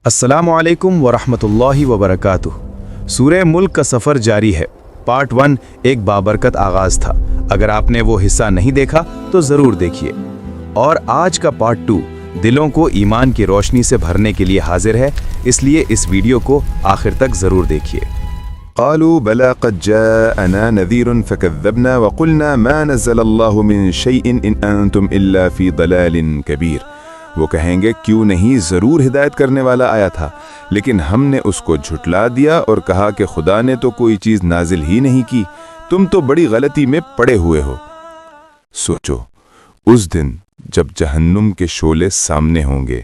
السلام علیکم ورحمۃ اللہ وبرکاتہ۔ سورہ ملک کا سفر جاری ہے۔ پارٹ 1 ایک بابرکت آغاز تھا۔ اگر آپ نے وہ حصہ نہیں دیکھا تو ضرور دیکھیے۔ اور آج کا پارٹ 2 دلوں کو ایمان کی روشنی سے بھرنے کے لیے حاضر ہے، اس لیے اس ویڈیو کو آخر تک ضرور دیکھیے۔ قالوا بلى قد جاءنا نذير فكذبنا وقلنا ما نزل الله من شيء إن أنتم إلا في ضلال كبير۔ وہ کہیں گے کیوں نہیں، ضرور ہدایت کرنے والا آیا تھا، لیکن ہم نے اس کو جھٹلا دیا اور کہا کہ خدا نے تو کوئی چیز نازل ہی نہیں کی، تم تو بڑی غلطی میں پڑے ہوئے ہو۔ سوچو اس دن جب جہنم کے شعلے سامنے ہوں گے،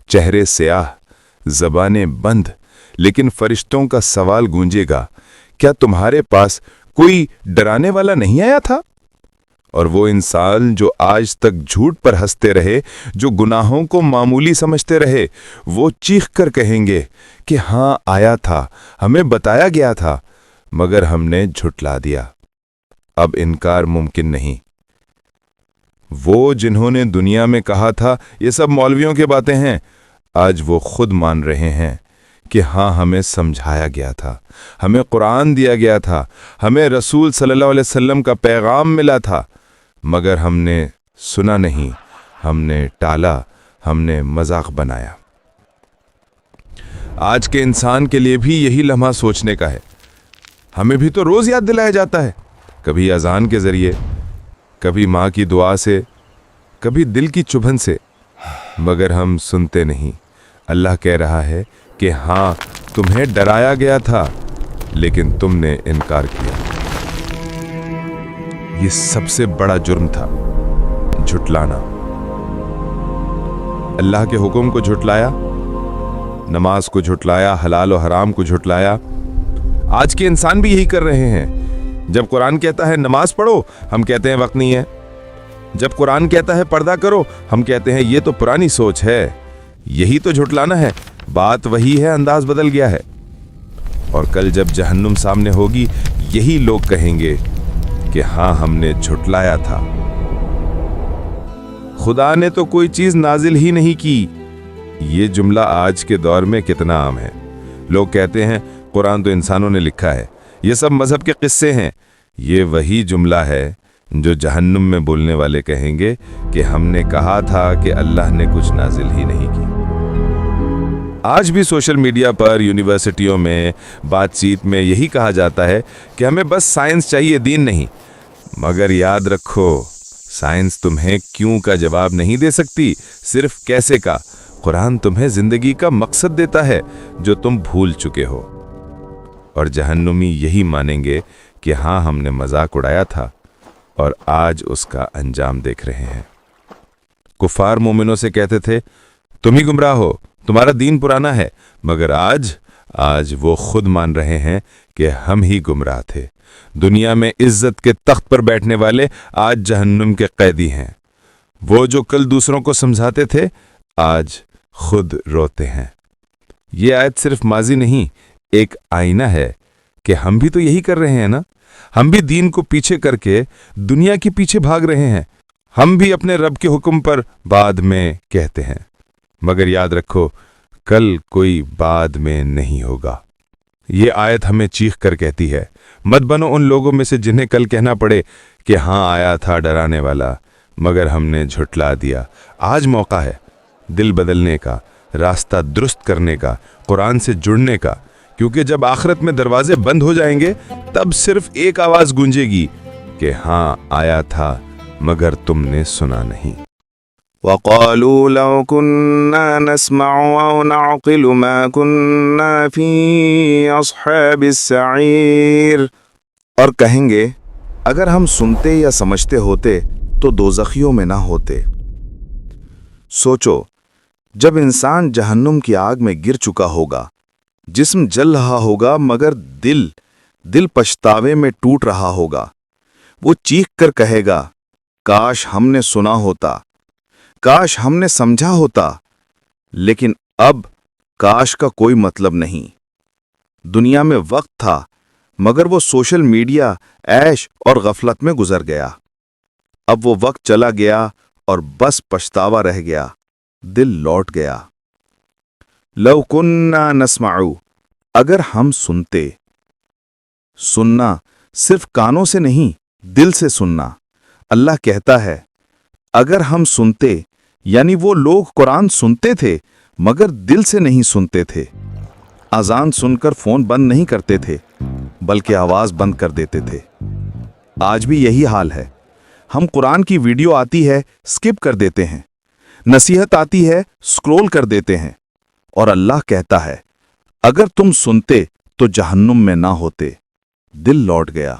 چہرے سیاہ، زبانیں بند، لیکن فرشتوں کا سوال گونجے گا، کیا تمہارے پاس کوئی ڈرانے والا نہیں آیا تھا؟ اور وہ انسان جو آج تک جھوٹ پر ہنستے رہے، جو گناہوں کو معمولی سمجھتے رہے، وہ چیخ کر کہیں گے کہ ہاں آیا تھا، ہمیں بتایا گیا تھا، مگر ہم نے جھٹلا دیا۔ اب انکار ممکن نہیں۔ وہ جنہوں نے دنیا میں کہا تھا یہ سب مولویوں کی باتیں ہیں، آج وہ خود مان رہے ہیں کہ ہاں ہمیں سمجھایا گیا تھا، ہمیں قرآن دیا گیا تھا، ہمیں رسول صلی اللہ علیہ وسلم کا پیغام ملا تھا، مگر ہم نے سنا نہیں، ہم نے ٹالا، ہم نے مذاق بنایا۔ آج کے انسان کے لیے بھی یہی لمحہ سوچنے کا ہے۔ ہمیں بھی تو روز یاد دلایا جاتا ہے، کبھی اذان کے ذریعے، کبھی ماں کی دعا سے، کبھی دل کی چبھن سے، مگر ہم سنتے نہیں۔ اللہ کہہ رہا ہے کہ ہاں تمہیں ڈرایا گیا تھا، لیکن تم نے انکار کیا۔ یہ سب سے بڑا جرم تھا، جھٹلانا۔ اللہ کے حکم کو جھٹلایا، نماز کو جھٹلایا، حلال و حرام کو جھٹلایا۔ آج کے انسان بھی یہی کر رہے ہیں۔ جب قرآن کہتا ہے نماز پڑھو، ہم کہتے ہیں وقت نہیں ہے۔ جب قرآن کہتا ہے پردہ کرو، ہم کہتے ہیں یہ تو پرانی سوچ ہے۔ یہی تو جھٹلانا ہے۔ بات وہی ہے، انداز بدل گیا ہے۔ اور کل جب جہنم سامنے ہوگی، یہی لوگ کہیں گے کہ ہاں ہم نے جھٹلایا تھا، خدا نے تو کوئی چیز نازل ہی نہیں کی۔ یہ جملہ آج کے دور میں کتنا عام ہے۔ لوگ کہتے ہیں قرآن تو انسانوں نے لکھا ہے، یہ سب مذہب کے قصے ہیں۔ یہ وہی جملہ ہے جو جہنم میں بولنے والے کہیں گے کہ ہم نے کہا تھا کہ اللہ نے کچھ نازل ہی نہیں کی۔ آج بھی سوشل میڈیا پر، یونیورسٹیوں میں، بات چیت میں یہی کہا جاتا ہے کہ ہمیں بس سائنس چاہیے، دین نہیں۔ مگر یاد رکھو، سائنس تمہیں کیوں کا جواب نہیں دے سکتی، صرف کیسے کا۔ قرآن تمہیں زندگی کا مقصد دیتا ہے جو تم بھول چکے ہو۔ اور جہنمی یہی مانیں گے کہ ہاں ہم نے مذاق اڑایا تھا، اور آج اس کا انجام دیکھ رہے ہیں۔ کفار مومنوں سے کہتے تھے تم ہی گمراہ ہو، تمہارا دین پرانا ہے، مگر آج وہ خود مان رہے ہیں کہ ہم ہی گمراہ تھے۔ دنیا میں عزت کے تخت پر بیٹھنے والے آج جہنم کے قیدی ہیں۔ وہ جو کل دوسروں کو سمجھاتے تھے، آج خود روتے ہیں۔ یہ آیت صرف ماضی نہیں، ایک آئینہ ہے کہ ہم بھی تو یہی کر رہے ہیں نا۔ ہم بھی دین کو پیچھے کر کے دنیا کے پیچھے بھاگ رہے ہیں۔ ہم بھی اپنے رب کے حکم پر بعد میں کہتے ہیں، مگر یاد رکھو کل کوئی بعد میں نہیں ہوگا۔ یہ آیت ہمیں چیخ کر کہتی ہے مت بنو ان لوگوں میں سے جنہیں کل کہنا پڑے کہ ہاں آیا تھا ڈرانے والا، مگر ہم نے جھٹلا دیا۔ آج موقع ہے دل بدلنے کا، راستہ درست کرنے کا، قرآن سے جڑنے کا، کیونکہ جب آخرت میں دروازے بند ہو جائیں گے تب صرف ایک آواز گونجے گی کہ ہاں آیا تھا، مگر تم نے سنا نہیں۔ وَقَالُوا لَوْ كُنَّا نَسْمَعُ أَوْ نَعْقِلُ مَا كُنَّا فِي أَصْحَابِ السَّعِيرِ۔ اور کہیں گے اگر ہم سنتے یا سمجھتے ہوتے تو دوزخیوں میں نہ ہوتے۔ سوچو جب انسان جہنم کی آگ میں گر چکا ہوگا، جسم جل رہا ہوگا، مگر دل پچھتاوے میں ٹوٹ رہا ہوگا، وہ چیخ کر کہے گا کاش ہم نے سنا ہوتا، کاش ہم نے سمجھا ہوتا۔ لیکن اب کاش کا کوئی مطلب نہیں۔ دنیا میں وقت تھا، مگر وہ سوشل میڈیا، عیش اور غفلت میں گزر گیا۔ اب وہ وقت چلا گیا اور بس پچھتاوا رہ گیا، دل لوٹ گیا۔ لو کننا نسمعو، اگر ہم سنتے. سننا صرف کانوں سے نہیں، دل سے سننا. اللہ کہتا ہے اگر ہم سنتے، یعنی وہ لوگ قرآن سنتے تھے مگر دل سے نہیں سنتے تھے. اذان سن کر فون بند نہیں کرتے تھے بلکہ آواز بند کر دیتے تھے. آج بھی یہی حال ہے. ہم قرآن کی ویڈیو آتی ہے سکپ کر دیتے ہیں، نصیحت آتی ہے سکرول کر دیتے ہیں، اور اللہ کہتا ہے اگر تم سنتے تو جہنم میں نہ ہوتے. دل لوٹ گیا.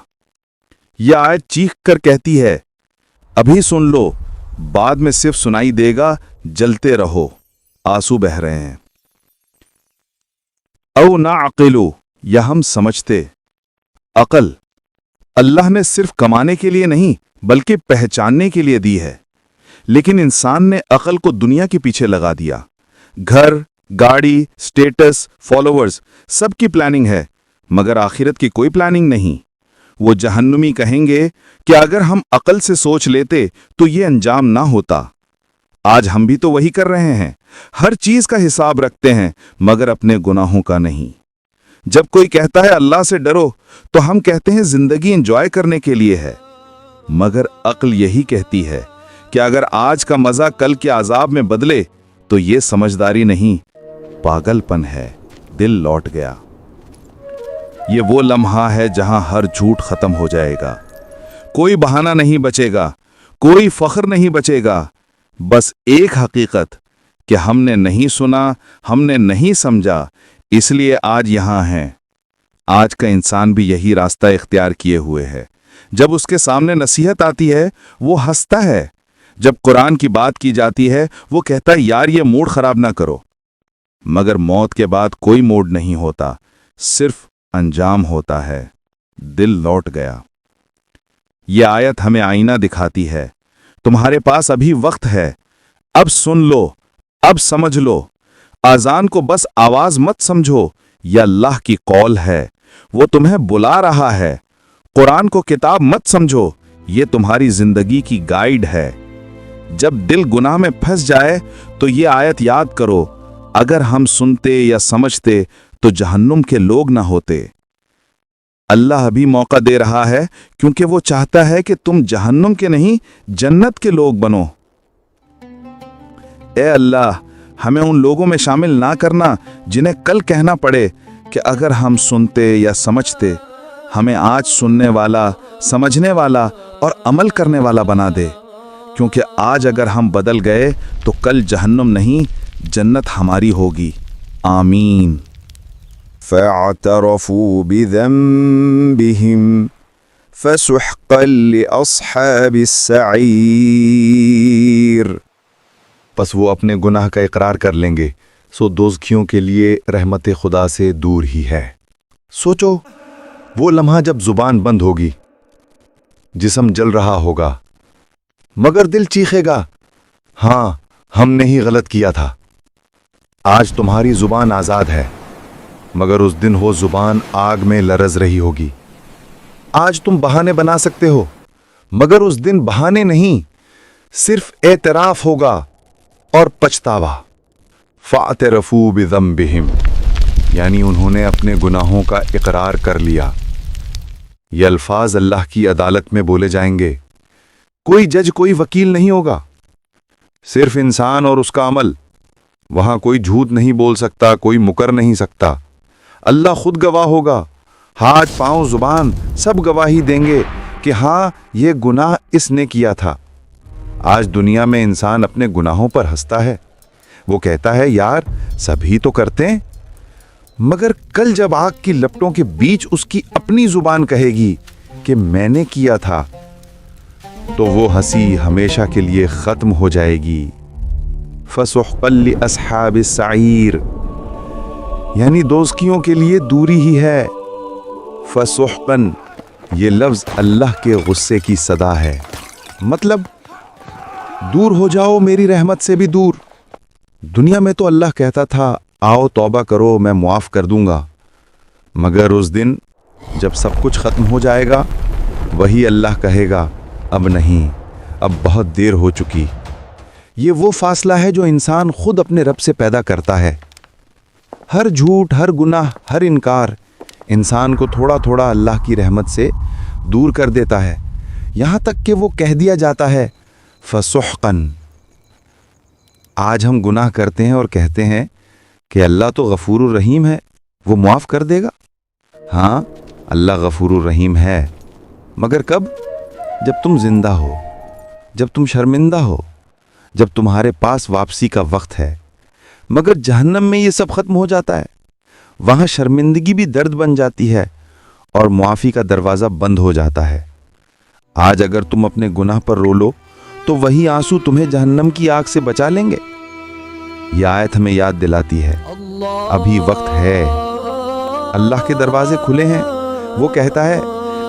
یہ آیت چیخ کر کہتی ہے ابھی سن لو، بعد میں صرف سنائی دے گا جلتے رہو. آنسو بہ رہے ہیں. او نعقلو، یا ہم سمجھتے. عقل اللہ نے صرف کمانے کے لیے نہیں بلکہ پہچاننے کے لیے دی ہے، لیکن انسان نے عقل کو دنیا کے پیچھے لگا دیا. گھر، گاڑی، سٹیٹس، فالوورز، سب کی پلاننگ ہے مگر آخرت کی کوئی پلاننگ نہیں. وہ جہنمی کہیں گے کہ اگر ہم عقل سے سوچ لیتے تو یہ انجام نہ ہوتا. آج ہم بھی تو وہی کر رہے ہیں. ہر چیز کا حساب رکھتے ہیں مگر اپنے گناہوں کا نہیں. جب کوئی کہتا ہے اللہ سے ڈرو تو ہم کہتے ہیں زندگی انجوائے کرنے کے لیے ہے، مگر عقل یہی کہتی ہے کہ اگر آج کا مزہ کل کے عذاب میں بدلے تو یہ سمجھداری نہیں، پاگل پن ہے. دل لوٹ گیا. یہ وہ لمحہ ہے جہاں ہر جھوٹ ختم ہو جائے گا. کوئی بہانہ نہیں بچے گا، کوئی فخر نہیں بچے گا. بس ایک حقیقت کہ ہم نے نہیں سنا، ہم نے نہیں سمجھا، اس لیے آج یہاں ہیں. آج کا انسان بھی یہی راستہ اختیار کیے ہوئے ہے. جب اس کے سامنے نصیحت آتی ہے وہ ہنستا ہے. جب قرآن کی بات کی جاتی ہے وہ کہتا ہے یار یہ موڈ خراب نہ کرو. مگر موت کے بعد کوئی موڈ نہیں ہوتا، صرف انجام ہوتا ہے. دل لوٹ گیا. یہ آیت ہمیں آئینہ دکھاتی ہے. تمہارے پاس ابھی وقت ہے. اب سن لو، اب سمجھ لو. اذان کو بس آواز مت سمجھو، یہ اللہ کی قول ہے. وہ تمہیں بلا رہا ہے. قرآن کو کتاب مت سمجھو، یہ تمہاری زندگی کی گائیڈ ہے. جب دل گناہ میں پھنس جائے تو یہ آیت یاد کرو، اگر ہم سنتے یا سمجھتے تو جہنم کے لوگ نہ ہوتے. اللہ ابھی موقع دے رہا ہے کیونکہ وہ چاہتا ہے کہ تم جہنم کے نہیں جنت کے لوگ بنو. اے اللہ، ہمیں ان لوگوں میں شامل نہ کرنا جنہیں کل کہنا پڑے کہ اگر ہم سنتے یا سمجھتے. ہمیں آج سننے والا، سمجھنے والا اور عمل کرنے والا بنا دے، کیونکہ آج اگر ہم بدل گئے تو کل جہنم نہیں جنت ہماری ہوگی. آمین. فاعترفوا بذنبهم فسحقا لأصحاب السعیر. پس وہ اپنے گناہ کا اقرار کر لیں گے، سو دوزخیوں کے لیے رحمت خدا سے دور ہی ہے. سوچو وہ لمحہ جب زبان بند ہوگی، جسم جل رہا ہوگا مگر دل چیخے گا ہاں ہم نے ہی غلط کیا تھا. آج تمہاری زبان آزاد ہے مگر اس دن وہ زبان آگ میں لرز رہی ہوگی. آج تم بہانے بنا سکتے ہو مگر اس دن بہانے نہیں، صرف اعتراف ہوگا اور پچھتاوا. فاعترفوا بذنبہم، یعنی انہوں نے اپنے گناہوں کا اقرار کر لیا. یہ الفاظ اللہ کی عدالت میں بولے جائیں گے. کوئی جج، کوئی وکیل نہیں ہوگا، صرف انسان اور اس کا عمل. وہاں کوئی جھوٹ نہیں بول سکتا، کوئی مکر نہیں سکتا. اللہ خود گواہ ہوگا. ہاتھ، پاؤں، زبان سب گواہی دیں گے کہ ہاں یہ گناہ اس نے کیا تھا. آج دنیا میں انسان اپنے گناہوں پر ہنستا ہے. وہ کہتا ہے یار سبھی تو کرتے ہیں، مگر کل جب آگ کی لپٹوں کے بیچ اس کی اپنی زبان کہے گی کہ میں نے کیا تھا تو وہ ہنسی ہمیشہ کے لیے ختم ہو جائے گی. فسحقا لاصحاب السعیر، یعنی دوزخیوں کے لیے دوری ہی ہے. فسحقا، یہ لفظ اللہ کے غصے کی صدا ہے. مطلب دور ہو جاؤ میری رحمت سے بھی دور. دنیا میں تو اللہ کہتا تھا آؤ توبہ کرو میں معاف کر دوں گا، مگر اس دن جب سب کچھ ختم ہو جائے گا وہی اللہ کہے گا اب نہیں، اب بہت دیر ہو چکی. یہ وہ فاصلہ ہے جو انسان خود اپنے رب سے پیدا کرتا ہے. हर झूठ, हर गुनाह, हर इनकार इंसान को थोड़ा थोड़ा अल्लाह की रहमत से दूर कर देता है, यहाँ तक कि वो कह दिया जाता है फसुहकन। आज हम गुनाह करते हैं और कहते हैं कि अल्लाह तो गफूरुर रहीम है, वो माफ़ कर देगा। हाँ, अल्लाह गफूरुर रहीम है, मगर कब? जब तुम जिंदा हो, जब तुम शर्मिंदा हो, जब तुम्हारे पास वापसी का वक्त है। मगर जहन्नम में ये सब खत्म हो जाता है, वहाँ शर्मिंदगी भी दर्द बन जाती है और मुआफ़ी का दरवाज़ा बंद हो जाता है। आज अगर तुम अपने गुनाह पर रो लो तो वही आंसू तुम्हें जहन्नम की आग से बचा लेंगे। यह आयत हमें याद दिलाती है अभी वक्त है, अल्लाह के दरवाजे खुले हैं। वो कहता है,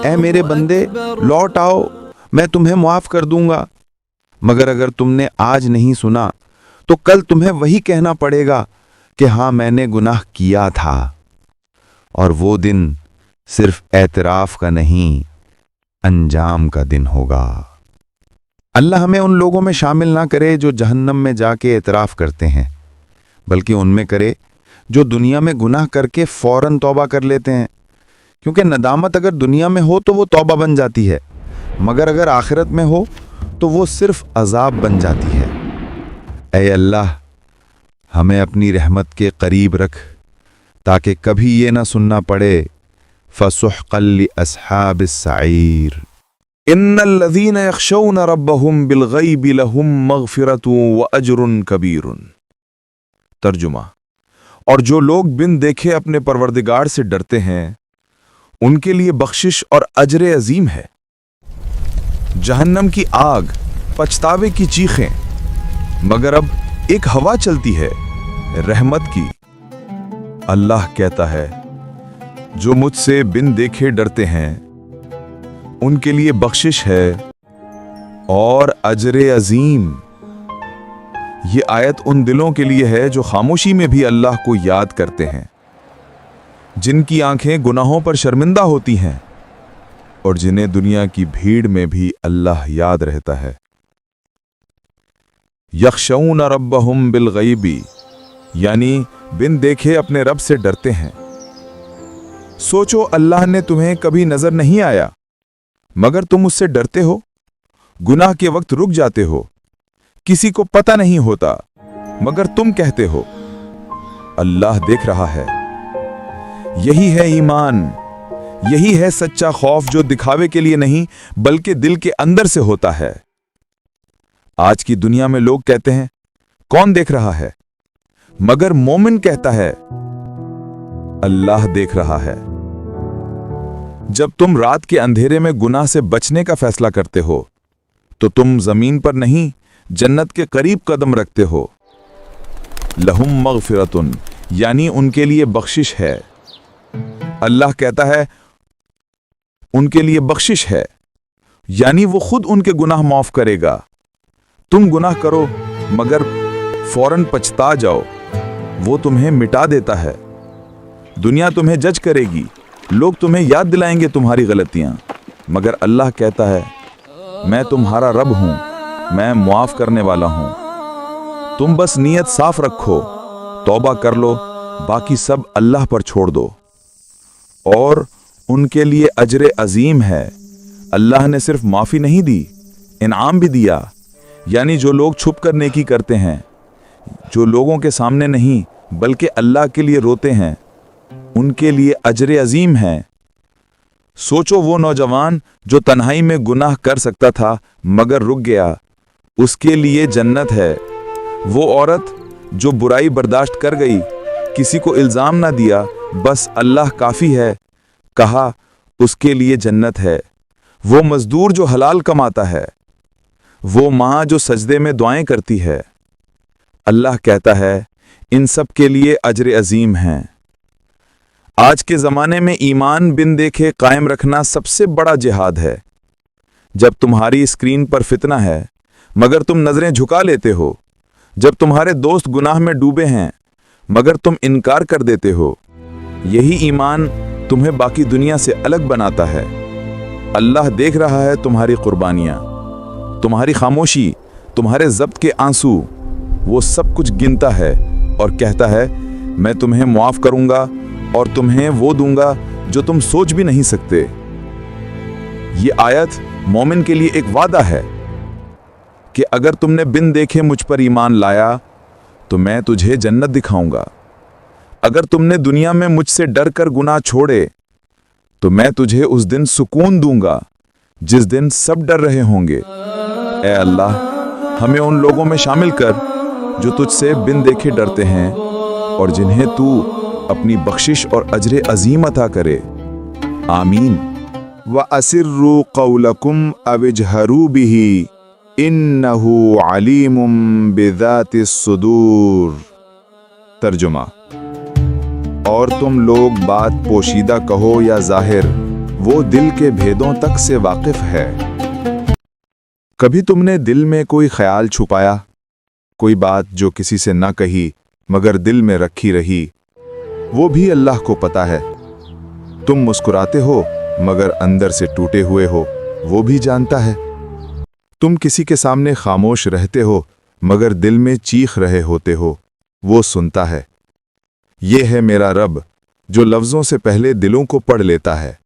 ऐ मेरे बंदे लौट आओ, मैं तुम्हें माफ़ कर दूंगा। मगर अगर तुमने आज नहीं सुना तो कल तुम्हें वही कहना पड़ेगा कि हाँ मैंने गुनाह किया था। और वो दिन सिर्फ एतराफ़ का नहीं, अंजाम का दिन होगा। अल्लाह हमें उन लोगों में शामिल ना करे जो जहन्नम में जाके एतराफ़ करते हैं, बल्कि उनमें करे जो दुनिया में गुनाह करके फ़ौरन तौबा कर लेते हैं। क्योंकि नदामत अगर दुनिया में हो तो वो तौबा बन जाती है, मगर अगर आखिरत में हो तो वो सिर्फ अजाब बन जाती है। ऐ अल्लाह, हमें अपनी रहमत के करीब रख ताकि कभी ये ना सुनना पड़े फसुहक़ल लिअस्हाबिस सईर। इन्नल्लज़ीन यख़शौन रब्बहुम बिलग़ैबि लहुम मग़फ़िरतुन व अज्रुन कबीरुन। तर्जुमा, और जो लोग बिन देखे अपने परवरदिगार से डरते हैं उनके लिए बख्शिश और अजर अजीम है। जहन्नम की आग, पछतावे की चीखें, मगर अब एक हवा चलती है रहमत की। अल्लाह कहता है, जो मुझसे बिन देखे डरते हैं उनके लिए बख्शिश है और अजर अजीम। ये आयत उन दिलों के लिए है जो खामोशी में भी अल्लाह को याद करते हैं, जिनकी आंखें गुनाहों पर शर्मिंदा होती हैं और जिन्हें दुनिया की भीड़ में भी अल्लाह याद रहता है। यख़शौन रब्बहुम बिलग़ैबि, यानी बिन देखे अपने रब से डरते हैं। सोचो, अल्लाह ने तुम्हें कभी नजर नहीं आया मगर तुम उससे डरते हो। गुनाह के वक्त रुक जाते हो, किसी को पता नहीं होता मगर तुम कहते हो अल्लाह देख रहा है। यही है ईमान, यही है सच्चा खौफ जो दिखावे के लिए नहीं बल्कि दिल के अंदर से होता है। आज की दुनिया में लोग कहते हैं कौन देख रहा है, मगर मोमिन कहता है अल्लाह देख रहा है। जब तुम रात के अंधेरे में गुनाह से बचने का फैसला करते हो तो तुम जमीन पर नहीं जन्नत के करीब कदम रखते हो। लहुम मग़फ़िरतुन, यानी उनके लिए बख्शिश है। अल्लाह कहता है उनके लिए बख्शिश है, यानी वो खुद उनके गुनाह माफ करेगा। तुम गुनाह करो मगर फौरन पछता जाओ, वो तुम्हें मिटा देता है। दुनिया तुम्हें जज करेगी, लोग तुम्हें याद दिलाएंगे तुम्हारी गलतियां, मगर अल्लाह कहता है मैं तुम्हारा रब हूं, मैं मुआफ करने वाला हूं। तुम बस नीयत साफ रखो, तौबा कर लो, बाकी सब अल्लाह पर छोड़ दो। और उनके लिए अजर अजीम है। अल्लाह ने सिर्फ माफ़ी नहीं दी, इनाम भी दिया। यानी जो लोग छुप कर नेकी करते हैं, जो लोगों के सामने नहीं बल्कि अल्लाह के लिए रोते हैं, उनके लिए अजर अजीम है। सोचो, वो नौजवान जो तन्हाई में गुनाह कर सकता था मगर रुक गया, उसके लिए जन्नत है। वो औरत जो बुराई बर्दाश्त कर गई, किसी को इल्ज़ाम ना दिया, बस अल्लाह काफ़ी है कहा, उसके लिए जन्नत है। वो मजदूर जो हलाल कमाता है, वो माँ जो सजदे में दुआएं करती है, अल्लाह कहता है इन सब के लिए अजर अजीम हैं। आज के ज़माने में ईमान बिन देखे कायम रखना सबसे बड़ा जिहाद है। जब तुम्हारी स्क्रीन पर फितना है मगर तुम नज़रें झुका लेते हो, जब तुम्हारे दोस्त गुनाह में डूबे हैं मगर तुम इनकार कर देते हो, यही ईमान तुम्हें बाकी दुनिया से अलग बनाता है। अल्लाह देख रहा है तुम्हारी कुर्बानियाँ, तुम्हारी खामोशी, तुम्हारे ज़ब्त के आंसू, वो सब कुछ गिनता है और कहता है मैं तुम्हें माफ करूंगा और तुम्हें वो दूंगा जो तुम सोच भी नहीं सकते। ये आयत मोमिन के लिए एक वादा है कि अगर तुमने बिन देखे मुझ पर ईमान लाया तो मैं तुझे जन्नत दिखाऊंगा। अगर तुमने दुनिया में मुझसे डर कर गुनाह छोड़े तो मैं तुझे उस दिन सुकून दूंगा जिस दिन सब डर रहे होंगे। ए अल्लाह, हमें उन लोगों में शामिल कर जो तुझसे बिन देखे डरते हैं और जिन्हें तू अपनी बख्शिश और अजर अजीम अता करे। आमीन। व असिर्रु क़ौलकुम अविजहरू बिही इन्नहु अलीमुम बिज़ातिस सुदूर। तर्जुमा, और तुम लोग बात पोशीदा कहो या जाहिर, वो दिल के भेदों तक से वाकिफ है। कभी तुमने दिल में कोई ख्याल छुपाया, कोई बात जो किसी से न कही मगर दिल में रखी रही, वो भी अल्लाह को पता है। तुम मुस्कुराते हो मगर अंदर से टूटे हुए हो, वो भी जानता है। तुम किसी के सामने खामोश रहते हो मगर दिल में चीख रहे होते हो, वो सुनता है। ये है मेरा रब जो लफ्जों से पहले दिलों को पढ़ लेता है।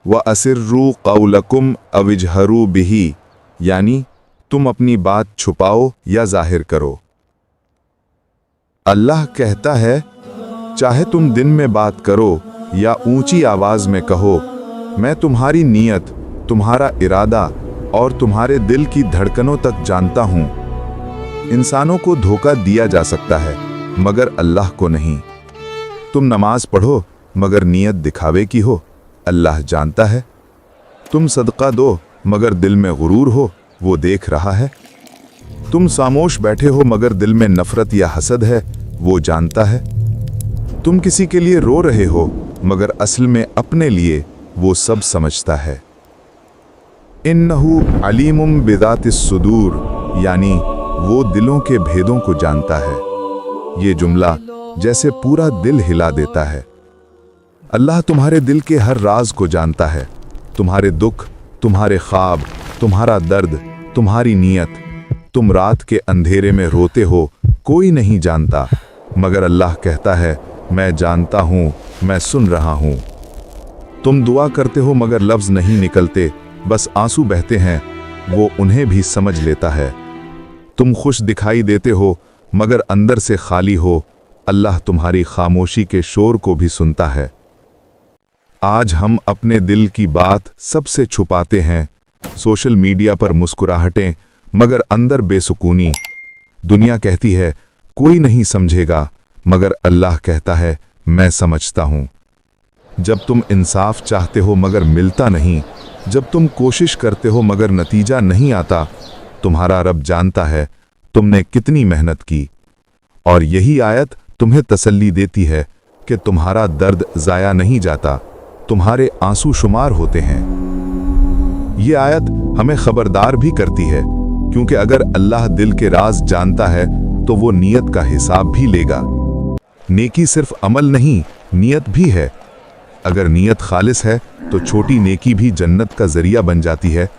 व असिर्रु क़ौलकुम अविजहरू बिही, यानी तुम अपनी बात छुपाओ या जाहिर करो। अल्लाह कहता है, चाहे तुम दिन में बात करो या ऊंची आवाज में कहो, मैं तुम्हारी नीयत, तुम्हारा इरादा और तुम्हारे दिल की धड़कनों तक जानता हूं। इंसानों को धोखा दिया जा सकता है मगर अल्लाह को नहीं। तुम नमाज पढ़ो मगर नीयत दिखावे की हो, अल्लाह जानता है। तुम सदका दो मगर दिल में गुरूर हो, वो देख रहा है। तुम खामोश बैठे हो मगर दिल में नफरत या हसद है, वो जानता है। तुम किसी के लिए रो रहे हो मगर असल में अपने लिए, वो सब समझता है। इन्नहु अलीमुम बिज़ातिस सुदूर, यानी वो दिलों के भेदों को जानता है। ये जुमला जैसे पूरा दिल हिला देता है। अल्लाह तुम्हारे दिल के हर राज को जानता है। तुम्हारे दुख, तुम्हारे ख्वाब, तुम्हारा दर्द, तुम्हारी नीयत। तुम रात के अंधेरे में रोते हो, कोई नहीं जानता मगर अल्लाह कहता है, मैं जानता हूं, मैं सुन रहा हूं। तुम दुआ करते हो मगर लफ्ज नहीं निकलते, बस आंसू बहते हैं, वो उन्हें भी समझ लेता है। तुम खुश दिखाई देते हो मगर अंदर से खाली हो, अल्लाह तुम्हारी खामोशी के शोर को भी सुनता है। आज हम अपने दिल की बात सबसे छुपाते हैं। सोशल मीडिया पर मुस्कुराहटें मगर अंदर बेसुकूनी। दुनिया कहती है कोई नहीं समझेगा मगर अल्लाह कहता है, मैं समझता हूं। जब तुम इंसाफ चाहते हो मगर मिलता नहीं, जब तुम कोशिश करते हो मगर नतीजा नहीं आता, तुम्हारा रब जानता है तुमने कितनी मेहनत की। और यही आयत तुम्हें तसल्ली देती है कि तुम्हारा दर्द जाया नहीं जाता, तुम्हारे आंसू शुमार होते हैं। ये आयत हमें खबरदार भी करती है, क्योंकि अगर अल्लाह दिल के राज जानता है तो वो नीयत का हिसाब भी लेगा। नेकी सिर्फ अमल नहीं, नीयत भी है। अगर नीयत खालिस है तो छोटी नेकी भी जन्नत का जरिया बन जाती है,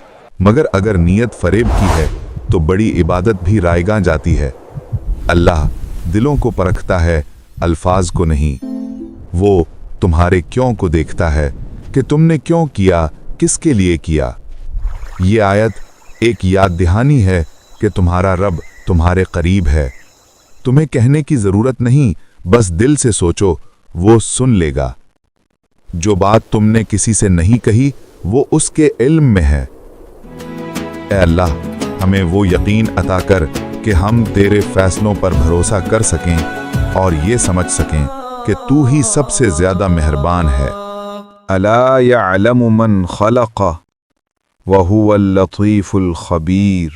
मगर अगर नीयत फरेब की है तो बड़ी इबादत भी रायगां जाती है। अल्लाह दिलों को परखता है, अल्फाज को नहीं। वो तुम्हारे क्यों को देखता है कि तुमने क्यों किया, किसके लिए किया। ये आयत एक याद दहानी है कि तुम्हारा रब तुम्हारे करीब है। तुम्हें कहने की जरूरत नहीं, बस दिल से सोचो, वो सुन लेगा। जो बात तुमने किसी से नहीं कही वो उसके इल्म में है। ऐ अल्लाह, हमें वो यकीन अता कर कि हम तेरे फैसलों पर भरोसा कर सकें और ये समझ सकें कि तू ही सबसे ज्यादा मेहरबान है। अला यअलमु मन खलक़ व हुवल लतीफुल खबीर।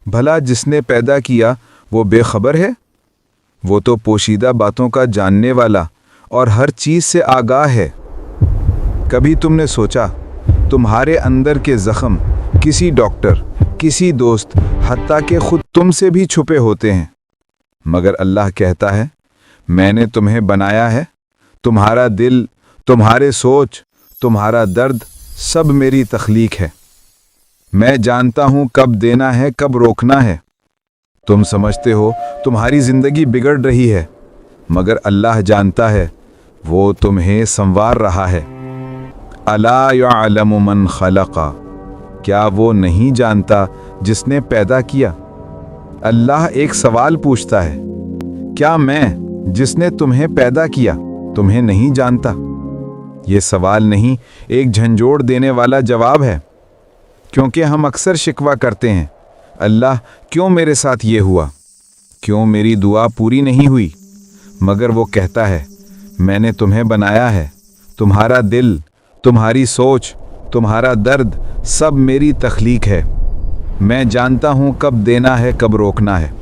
भला जिसने पैदा किया वो बेखबर है? वो तो पोशीदा बातों का जानने वाला और हर चीज से आगाह है। कभी तुमने सोचा तुम्हारे अंदर के जख्म किसी डॉक्टर, किसी दोस्त, हत्ता के खुद तुमसे भी छुपे होते हैं, मगर अल्लाह कहता है, मैंने तुम्हें बनाया है। तुम्हारा दिल, तुम्हारे सोच, तुम्हारा दर्द सब मेरी तख्लीक है। मैं जानता हूं कब देना है, कब रोकना है। तुम समझते हो तुम्हारी जिंदगी बिगड़ रही है, मगर अल्लाह जानता है वो तुम्हें संवार रहा है। अला यअलमु मन खलक़ा, क्या वो नहीं जानता जिसने पैदा किया? अल्लाह एक सवाल पूछता है, क्या मैं जिसने तुम्हें पैदा किया तुम्हें नहीं जानता? ये सवाल नहीं, एक झंझोड़ देने वाला जवाब है, क्योंकि हम अक्सर शिकवा करते हैं, अल्लाह क्यों मेरे साथ ये हुआ, क्यों मेरी दुआ पूरी नहीं हुई? मगर वो कहता है, मैंने तुम्हें बनाया है, तुम्हारा दिल, तुम्हारी सोच, तुम्हारा दर्द सब मेरी तख्लीक है। मैं जानता हूँ कब देना है कब रोकना है।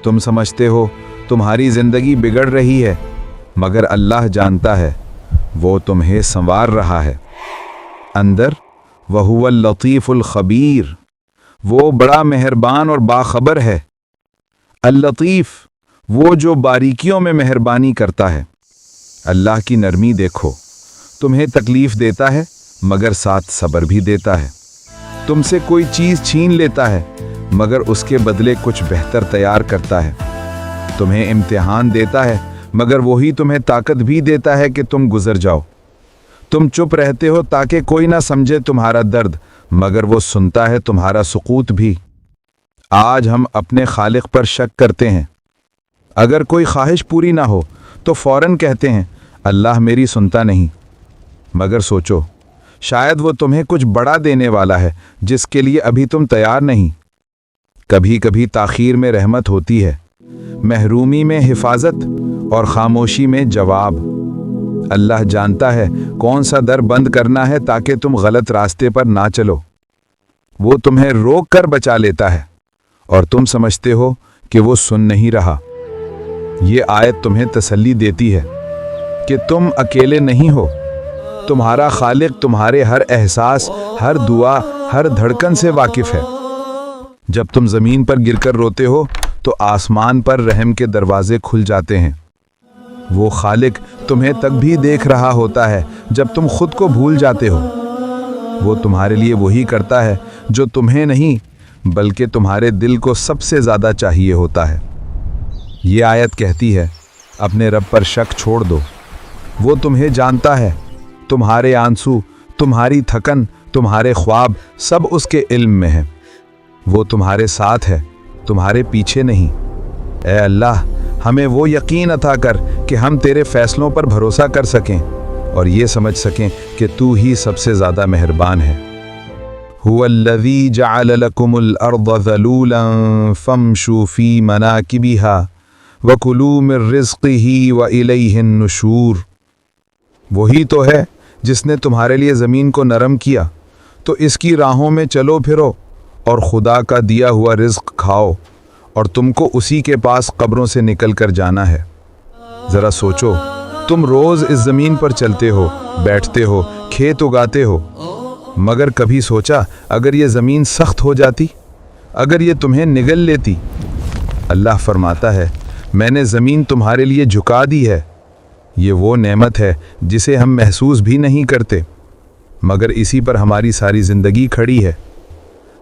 तुम समझते हो तुम्हारी ज़िंदगी बिगड़ रही है, मगर अल्लाह जानता है वो तुम्हें संवार रहा है। अंदर वहुवल लतीफ़ुल ख़बीर, वो बड़ा मेहरबान और बाखबर है। अल लतीफ़, वो जो बारीकियों में मेहरबानी करता है। अल्लाह की नरमी देखो, तुम्हें तकलीफ़ देता है मगर साथ सब्र भी देता है। तुमसे कोई चीज़ छीन लेता है मगर उसके बदले कुछ बेहतर तैयार करता है। तुम्हें इम्तिहान देता है मगर वही तुम्हें ताकत भी देता है कि तुम गुजर जाओ। तुम चुप रहते हो ताकि कोई ना समझे तुम्हारा दर्द, मगर वो सुनता है तुम्हारा सुकूत भी। आज हम अपने खालिक पर शक करते हैं। अगर कोई ख्वाहिश पूरी ना हो तो फौरन कहते हैं, अल्लाह मेरी सुनता नहीं। मगर सोचो, शायद वो तुम्हें कुछ बड़ा देने वाला है जिसके लिए अभी तुम तैयार नहीं। कभी कभी ताखीर में रहमत होती है, महरूमी में हिफाजत और खामोशी में जवाब। अल्लाह जानता है कौन सा दर बंद करना है ताकि तुम गलत रास्ते पर ना चलो। वो तुम्हें रोक कर बचा लेता है और तुम समझते हो कि वो सुन नहीं रहा। ये आयत तुम्हें तसल्ली देती है कि तुम अकेले नहीं हो। तुम्हारा खालिक तुम्हारे हर एहसास, हर दुआ, हर धड़कन से वाकिफ है। जब तुम ज़मीन पर गिरकर रोते हो तो आसमान पर रहम के दरवाजे खुल जाते हैं। वो खालिक तुम्हें तब भी देख रहा होता है जब तुम खुद को भूल जाते हो। वो तुम्हारे लिए वही करता है जो तुम्हें नहीं बल्कि तुम्हारे दिल को सबसे ज़्यादा चाहिए होता है। ये आयत कहती है, अपने रब पर शक छोड़ दो। वो तुम्हें जानता है, तुम्हारे आंसू, तुम्हारी थकन, तुम्हारे ख्वाब सब उसके इल्म में है। वो तुम्हारे साथ है, तुम्हारे पीछे नहीं। ऐ अल्लाह, हमें वो यकीन अता कर कि हम तेरे फैसलों पर भरोसा कर सकें और ये समझ सकें कि तू ही सबसे ज़्यादा मेहरबान है। हुवल्लज़ी जअल लकुमुल अर्द ज़लूलन फमशू फ़ी मनाकिबिहा वकुलू मिन रिज़्क़िही व इलैहिन नुशूर। वही तो है जिसने तुम्हारे लिए ज़मीन को नरम किया, तो इसकी राहों में चलो फिरो और खुदा का दिया हुआ रिज़्क़ खाओ, और तुमको उसी के पास कब्रों से निकल कर जाना है। ज़रा सोचो, तुम रोज़ इस ज़मीन पर चलते हो, बैठते हो, खेत उगाते हो, मगर कभी सोचा अगर ये ज़मीन सख्त हो जाती, अगर ये तुम्हें निगल लेती? अल्लाह फरमाता है, मैंने ज़मीन तुम्हारे लिए झुका दी है। ये वो नेमत है जिसे हम महसूस भी नहीं करते, मगर इसी पर हमारी सारी ज़िंदगी खड़ी है।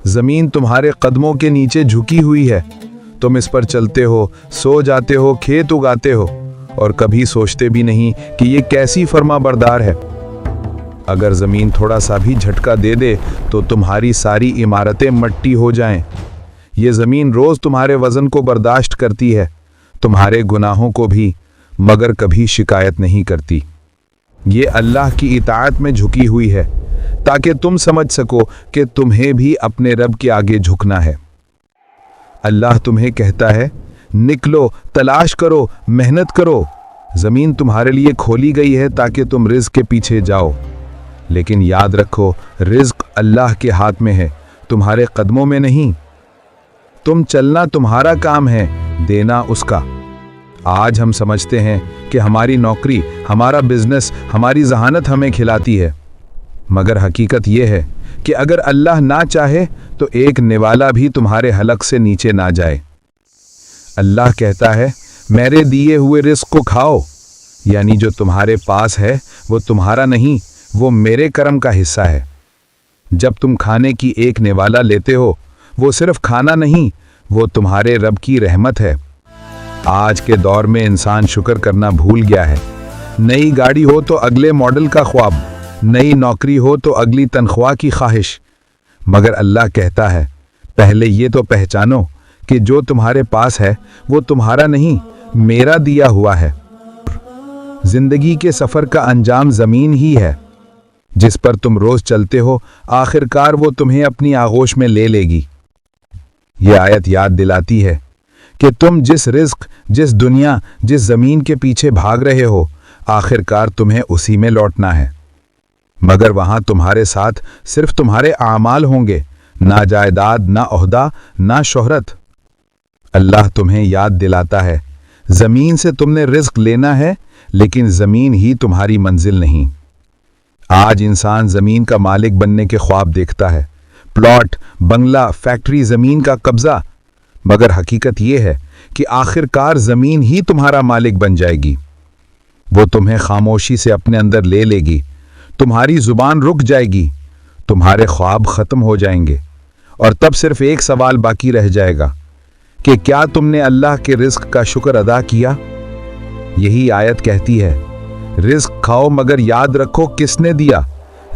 ज़मीन तुम्हारे कदमों के नीचे झुकी हुई है। तुम इस पर चलते हो, सो जाते हो, खेत उगाते हो, और कभी सोचते भी नहीं कि ये कैसी फर्माबरदार है। अगर ज़मीन थोड़ा सा भी झटका दे दे तो तुम्हारी सारी इमारतें मट्टी हो जाएं। ये ज़मीन रोज़ तुम्हारे वज़न को बर्दाश्त करती है, तुम्हारे गुनाहों को भी, मगर कभी शिकायत नहीं करती। ये अल्लाह की इताअत में झुकी हुई है ताकि तुम समझ सको कि तुम्हें भी अपने रब के आगे झुकना है। अल्लाह तुम्हें कहता है, निकलो, तलाश करो, मेहनत करो। ज़मीन तुम्हारे लिए खोली गई है ताकि तुम रिज़्क़ के पीछे जाओ, लेकिन याद रखो, रिज़्क़ अल्लाह के हाथ में है, तुम्हारे कदमों में नहीं। तुम चलना तुम्हारा काम है, देना उसका। आज हम समझते हैं कि हमारी नौकरी, हमारा बिजनेस, हमारी जहानत हमें खिलाती है, मगर हकीकत यह है कि अगर अल्लाह ना चाहे तो एक निवाला भी तुम्हारे हलक से नीचे ना जाए। अल्लाह कहता है, मेरे दिए हुए रिज़्क़ को खाओ, यानी जो तुम्हारे पास है वो तुम्हारा नहीं, वो मेरे करम का हिस्सा है। जब तुम खाने की एक निवाला लेते हो, वो सिर्फ खाना नहीं, वो तुम्हारे रब की रहमत है। آج کے دور میں انسان شکر کرنا بھول گیا ہے۔ نئی گاڑی ہو تو اگلے ماڈل کا خواب، نئی نوکری ہو تو اگلی تنخواہ کی خواہش، مگر اللہ کہتا ہے پہلے یہ تو پہچانو کہ جو تمہارے پاس ہے وہ تمہارا نہیں، میرا دیا ہوا ہے۔ زندگی کے سفر کا انجام زمین ہی ہے جس پر تم روز چلتے ہو، آخر کار وہ تمہیں اپنی آغوش میں لے لے گی۔ یہ آیت یاد دلاتی ہے کہ تم جس رزق، جس دنیا، جس زمین کے پیچھے بھاگ رہے ہو، آخر کار تمہیں اسی میں لوٹنا ہے، مگر وہاں تمہارے ساتھ صرف تمہارے اعمال ہوں گے، نہ جائیداد، نہ عہدہ، نہ شہرت۔ اللہ تمہیں یاد دلاتا ہے زمین سے تم نے رزق لینا ہے، لیکن زمین ہی تمہاری منزل نہیں۔ آج انسان زمین کا مالک بننے کے خواب دیکھتا ہے، پلاٹ، بنگلہ، فیکٹری، زمین کا قبضہ، مگر حقیقت یہ ہے کہ آخر کار زمین ہی تمہارا مالک بن جائے گی۔ وہ تمہیں خاموشی سے اپنے اندر لے لے گی، تمہاری زبان رک جائے گی، تمہارے خواب ختم ہو جائیں گے، اور تب صرف ایک سوال باقی رہ جائے گا کہ کیا تم نے اللہ کے رزق کا شکر ادا کیا؟ یہی آیت کہتی ہے رزق کھاؤ مگر یاد رکھو کس نے دیا،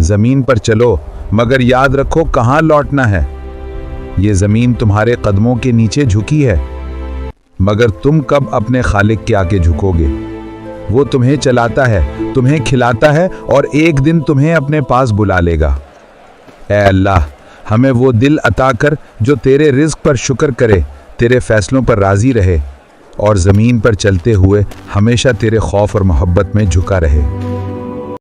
زمین پر چلو مگر یاد رکھو کہاں لوٹنا ہے۔ یہ زمین تمہارے قدموں کے نیچے جھکی ہے، مگر تم کب اپنے خالق کے آگے جھکو گے؟ وہ تمہیں چلاتا ہے، تمہیں کھلاتا ہے، اور ایک دن تمہیں اپنے پاس بلا لے گا۔ اے اللہ، ہمیں وہ دل عطا کر جو تیرے رزق پر شکر کرے، تیرے فیصلوں پر راضی رہے، اور زمین پر چلتے ہوئے ہمیشہ تیرے خوف اور محبت میں جھکا رہے۔